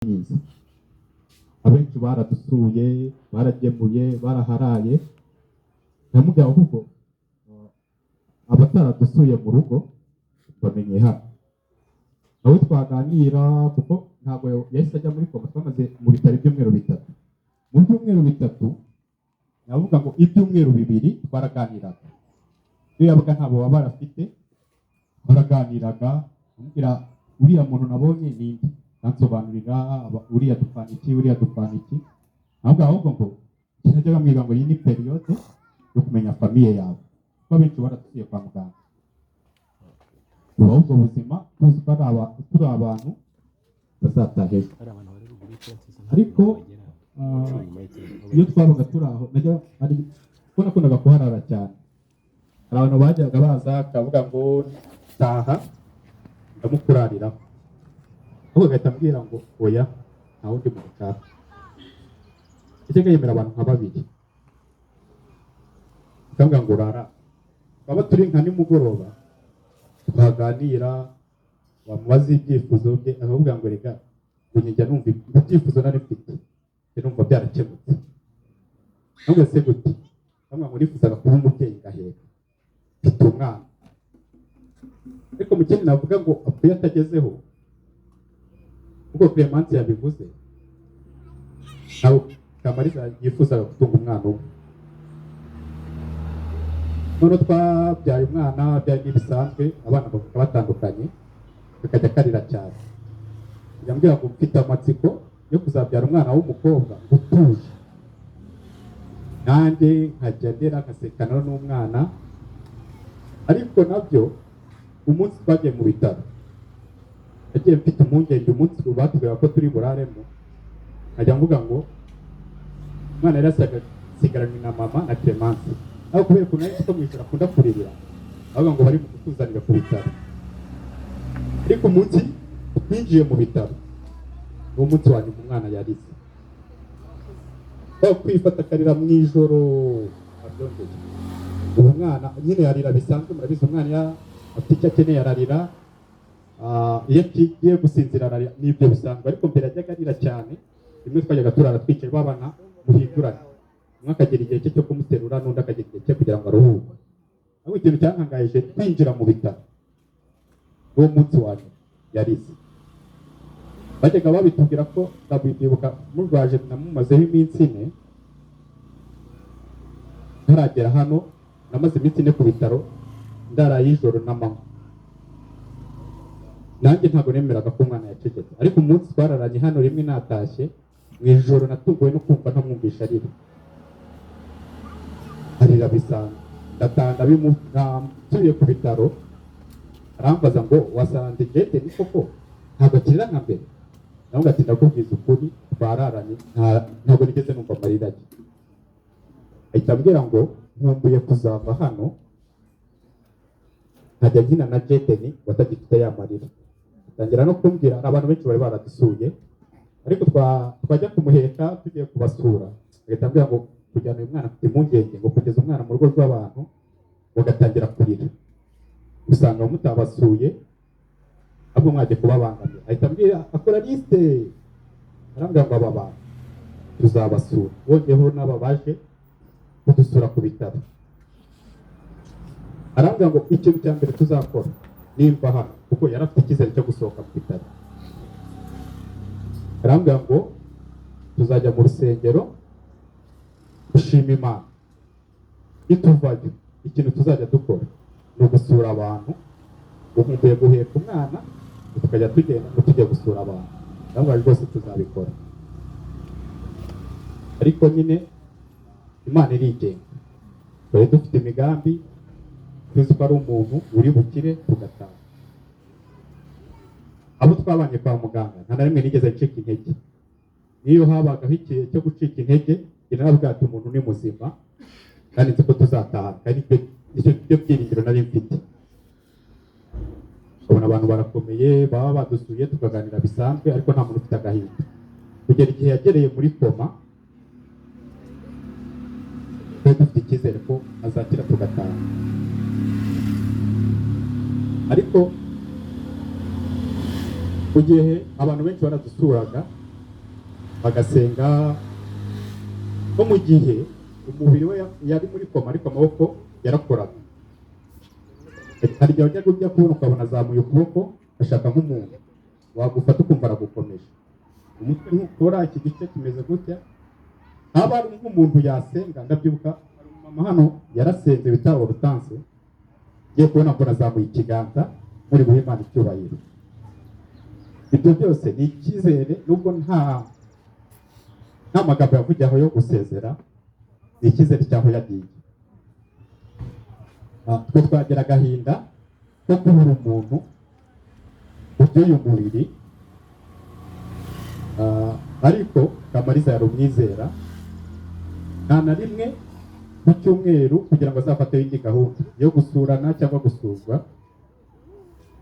myiza. Abenshi baradusuye, baragemuye, baraharaye. Namubwira ahubwo abataradusuye mu rugo bamenye hano. Aho twaganira kuko ntabwo yahise ajya muri koma, twamaze mu bitaro ibyumweru bitatu. Mu byumweru bitatu navuga ngo ibyumweru bibiri twaraganiraga. Iyo yabaga nta bubabare afite twaraganiraga, amubwira uriya muntu nabonye ni nde, nansobanurira uriya dupfana iki, uriya dupfana iki. Ntabwo ahubwo ngo kinajyaga mwiga ngo iyi ni periyode yo kumenya famiye yawe, kuko abenshi baratuye kwa muganga. Tubaho ubwo buzima tuzi ko turi abantu bazataha ejo. Ariko iyo twabaga turi aho kuko nakundaga kuharara cyane. Hari abantu bajyaga baza akavuga ngo taha ndamukurariraho, ahubwo agahita ambwira ngo oya nta wundi muntu ushaka. Yajyaga yemera abantu nka babiri, akavuga ngo urara, twaba turi nka nimugoroba twaganira, wamubaza ibyifuzo bye akavuga ngo rega njya numva ibyifuzo nari mfite numva byarakemutse. Ntabwo se gute, ntabwo ngo nifuzaga kuba umubyeyi ngaheka mfite umwana. Ariko mu kindi navuga ngo apfuye atagezeho, ubwo Clemence yabivuze, ntabwo Kamariza yifuzaga gutunga umwana umwe. None twabyaye umwana byari bisanzwe, abana bavuga batandukanye, kakajya karira cyane. Yambwira ngo mfite amatsiko yo kuzabyara umwana w'umukobwa utuje, nanjye nkajya ndera nkasekana n'umwana. Ariko nabyo umunsi twagiye mu bitaro nagiye mfite impungenge, umunsi batubwira ko turi buraremo, nkajya mvuga ngo umwana yari asigaranye na mama na Clemence, aho kubera ukuntu nari ko mwishyura akunda kuririra, avuga ngo bari mu kutuzanira ku bitaro. Ariko umunsi twinjiye mu bitaro uwo munsi wa nyuma umwana yarize, kwifata akarira mu ijoro abyongeye. Uwo mwana nyine yarira bisanzwe, murabizi umwana afite icyo akeneye ararira, iyo agiye gusinzira ararira, nibyo bisanzwe. Ariko mbere yajyaga arira cyane, rimwe twajyaga turara twicaye babana muhindurane, umwe akagira igihe cye cyo kumuterura n'undi akagira igihe cye kugira ngo aruhuke. Ariko ikintu cyantangaje twinjira mu bitaro uwo munsi wa nyuma yarize. Bajyaga babitubwira ko ndabyibuka murwaje namumazeho iminsi ine, ntaragera hano namaze iminsi ine ku bitaro, ndaraye ijoro n'amanywa. Nanjye ntabwo nemeraga ko umwana yacecetse, ariko umunsi twararanye hano rimwe natashye mu ijoro natunguwe no kumva ntamwumvisha arira. Arira bisanzwe, ndatanga nsubiye ku bitaro, arambaza ngo wasanze Jete ni koko ntabwo akirira nka mbere? Nawe ati ndakubwiza ukuri twararanye ntabwo nigeze numva amarira ye. Ahita ambwira ngo nkumbuye kuzava hano nkajya nkina na Jete watagifite ya marira. Atangira no kumbwira, abantu benshi bari baradusuye, ariko twajya kumuheka tugiye kubasura, agahita ambwira ngo kujyana uyu mwana afite impungenge ngo kugeza umwana mu rugo rw'abantu ugatangira kurira, usanga mutabasuye ahubwo mwaje kubabangamira. Ahita ambwira, akora liste, arambwira ngo aba bantu tuzabasura, wongeyeho n'aba baje kudusura ku bitaro. Arambwira ngo ikintu cya mbere tuzakora nimba hano, kuko yari afite icyizere cyo gusohoka mu bitaro. Arambwira ngo tuzajya mu rusengero gushima Imana, nituvayo ikintu tuzajya dukora ni ugusura abantu, ukumbuye guheka umwana tukajya tugenda tujya gusura abantu. Arambwira rwose tuzabikora, ariko nyine Imana irigenga, twari dufite imigambi, tuzi ko ari umuntu uri bukire tugataha. Abo twabanye kwa muganga nta na rimwe nigeze ncika intege. Niyo habagaho igihe cyo gucika intege, naravuga ati umuntu ni muzima kandi nzi ko tuzataha, kandi nicyo byiringiro nari mfite. Ubona abantu barakomeye baba badusuye tukaganira bisanzwe, ariko nta muntu ufite agahinda. Kugera igihe yagereye muri koma, twari dufite icyizere ko azakira tugataha. Ariko mu gihe abantu benshi baradusuraga bagasenga no mu gihe umubiri we yari muri koma ariko amaboko yarakoraga. Hari igihe wajyaga ujya kubona ukabona azamuye ukuboko ashaka nk'umuntu wagufata ukumva aragukomeje, umutwe ntukora, iki gice kimeze gutya. Haba ari nk'umuntu yasenga, ndabyibuka hari umumama hano yarasenze bita Hortense, ngiye kubona mbona azamuye ikiganza muri guha Imana icyubahiro. Ibyo byose ni icyizere, nubwo nta magambo yavugiye aho yo gusezera, ni icyizere cy'aho yagiye. Twe twagira agahinda ko kubura umuntu ubyuye umubiri, ariko Kamariza yari umwizera. Nta na rimwe ku cyumweru kugira ngo azafate indi gahunda yo gusurana cyangwa gusurwa,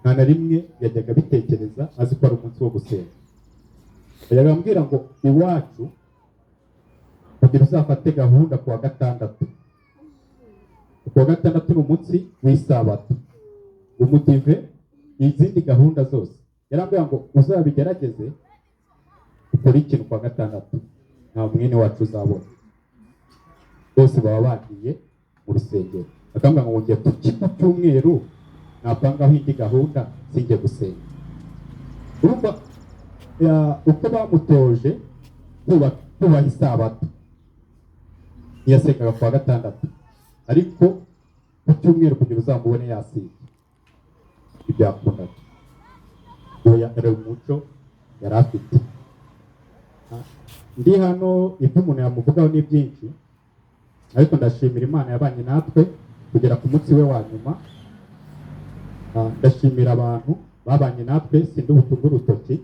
nta na rimwe yajyaga abitekereza azi ko ari umunsi wo gusenga. Yajyaga ambwira ngo iwacu kugira uzafate gahunda ku wa gatandatu, ku wa gatandatu ni umunsi w'isabato, umudive, izindi gahunda zose yarambwira ngo uzabigerageze ukora ikintu ku wa gatandatu, nta mwene wacu uzabona, bose baba bagiye mu rusengero. Akambwira ngo ngiye ku cyumweru napangaho indi gahunda sinjye gusenga. Urumva uko bamutoje kubaha isabato, ntiyasengaga ku wa gatandatu, ariko ku cyumweru kugira uzamubone yasinze ibyakundaga. Uwo yari umuco yari afite. Ndi hano, ibyo umuntu yamuvugaho ni byinshi, ariko ndashimira Imana yabanye natwe kugera ku munsi we wa nyuma. Ndashimira abantu babanye natwe, sindi ubutunga urutoki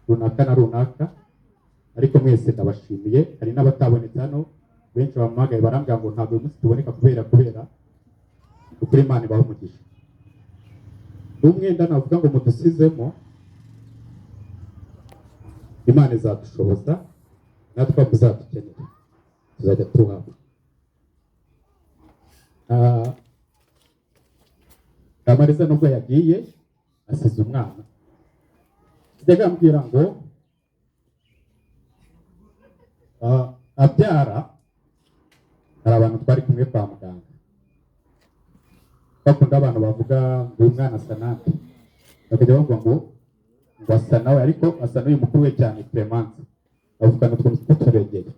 runaka na runaka, ariko mwese ndabashimiye. Hari n'abatabonetse hano, benshi bamuhamagaye barambwira ngo ntabwo uyu munsi tuboneka kubera ukuri. Imana ibahe umugisha. N'umwenda navuga ngo mudusizemo, Imana izadushoboza, natwe muzadukenera tuzajya tuhabwa. Kamariza nubwo yagiye asize umwana, yajyaga ambwira ngo abyara, hari abantu twari kumwe kwa muganga, bakunda abantu bavuga ngo uyu mwana asa nande, bakajya bavuga ngo asa nawe, ariko asa n'uyu mukuru we cyane Clemence, bavugana utuntu tw'uturegere.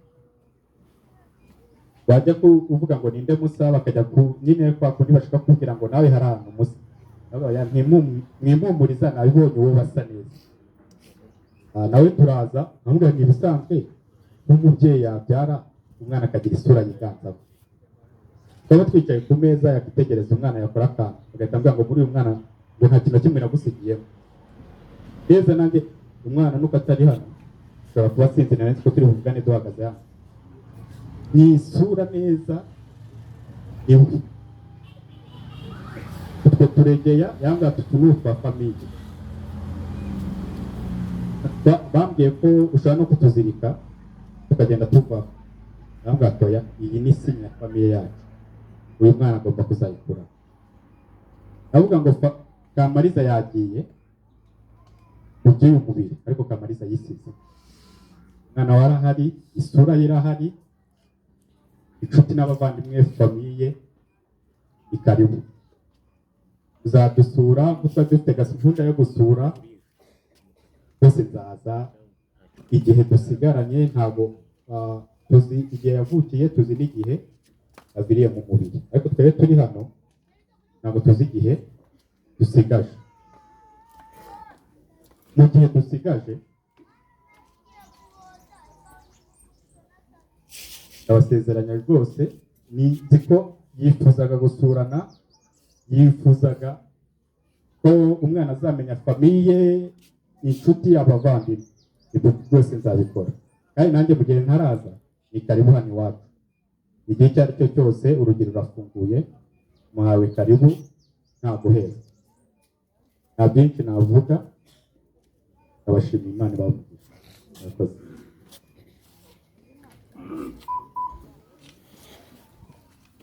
Bajya kuvuga ngo ninde musa, bakajya nyine kwa kundi bashaka kubwira ngo nawe hari ahantu musa, mwimumuriza nabibonye wowe basa neza. Nawe turaza nkamubwira ni ibisanzwe nk'umubyeyi yabyara umwana akagira isura yiganzaho. Twaba twicaye ku meza yakitegereza umwana yakora akantu, agahita ambwira ngo muri uyu mwana ngo nta kintu na kimwe nagusigiyemo. Neza nanjye umwana nuko atari hano ushobora kuba sinzi na nzi ko turi buvugane duhagaze hano. Ni isura neza iwe. Utwo turegeya yambwira tutunutwa famiye. Bambwiye ko ushobora no kutuzirika tukagenda tuvaho. Yambwira toya, iyi ni sinya famiye yacu, uyu mwana agomba kuzayikura. Navuga ngo Kamariza yagiye ubyuye umubiri, ariko Kamariza yisize. Mwana warahari, isura ye irahari, inshuti n'abavandimwe famiye ikaribu. Uzadusura, gusa dufite gahunda yo gusura, bose nzaza igihe dusigaranye. Ntabwo tuzi igihe yavukiye, tuzi n'igihe aviriye mu mubiri, ariko twebwe turi hano ntabwo tuzi igihe dusigaje. Mu gihe dusigaje abasezeranya rwose, nzi ko yifuzaga gusurana, yifuzaga ko umwana azamenya famiye, inshuti, abavandimwe. Ibyo byose nzabikora, kandi nanjye mu gihe ntaraza ni karibu hano iwacu. Igihe icyo ari cyo cyose urugi rurafunguye, muhawe karibu, nta guheza. Nta byinshi navuga, abashimira Imana ibahe umugisha. Murakoze.